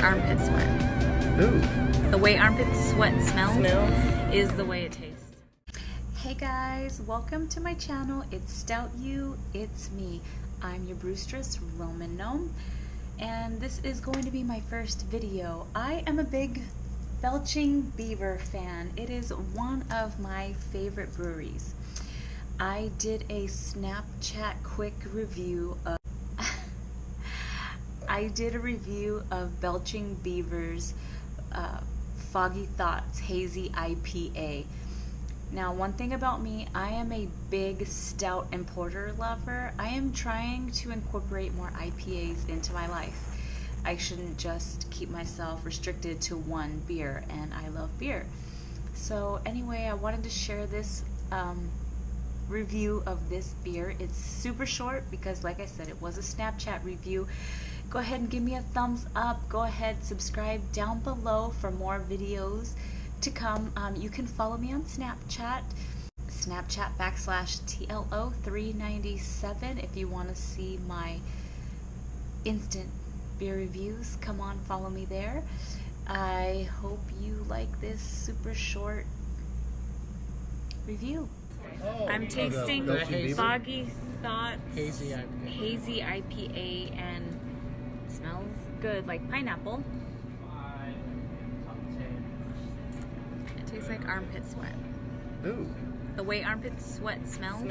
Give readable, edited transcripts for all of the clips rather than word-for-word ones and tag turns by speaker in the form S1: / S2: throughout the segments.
S1: armpit sweat.
S2: Ooh.
S1: The way armpit sweat smells is the way it tastes.
S3: Hey guys, welcome to my channel. It's Stout You, it's me. I'm your Brewstress Roman Gnome, and this is going to be my first video. I am a big Belching Beaver fan. It is one of my favorite breweries. I did a Snapchat quick review of Belching Beaver's Foggy Thoughts Hazy IPA. Now, one thing about me, I am a big stout and porter lover. I am trying to incorporate more IPAs into my life. I shouldn't just keep myself restricted to one beer, and I love beer. So anyway, I wanted to share this review of this beer. It's super short because, like I said, it was a Snapchat review. Go ahead and give me a thumbs up. Go ahead, subscribe down below for more videos to come. You can follow me on Snapchat /TLO397 if you want to see my instant beer reviews. Come on, follow me there. I hope you like this super short review. I'm tasting Foggy Thoughts Hazy IPA, and it smells good, like pineapple. It tastes like armpit sweat.
S2: Ooh.
S1: The way armpit sweat smells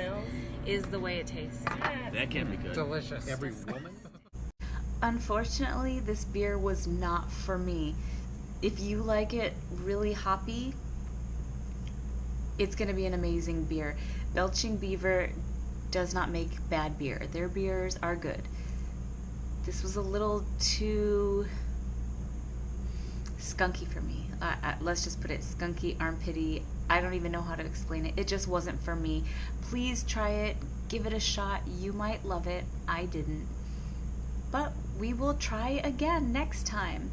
S1: is the way it tastes.
S4: That can't be good.
S2: Delicious. Every woman.
S3: Unfortunately, this beer was not for me. If you like it really hoppy, it's going to be an amazing beer. Belching Beaver does not make bad beer. Their beers are good. This was a little too skunky for me. Let's just put it skunky, armpity. I don't even know how to explain it. It just wasn't for me. Please try it. Give it a shot. You might love it. I didn't. But we will try again next time.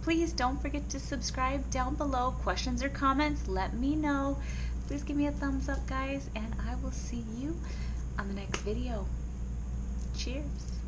S3: Please don't forget to subscribe down below. Questions or comments, let me know. Please give me a thumbs up, guys, and I will see you on the next video. Cheers.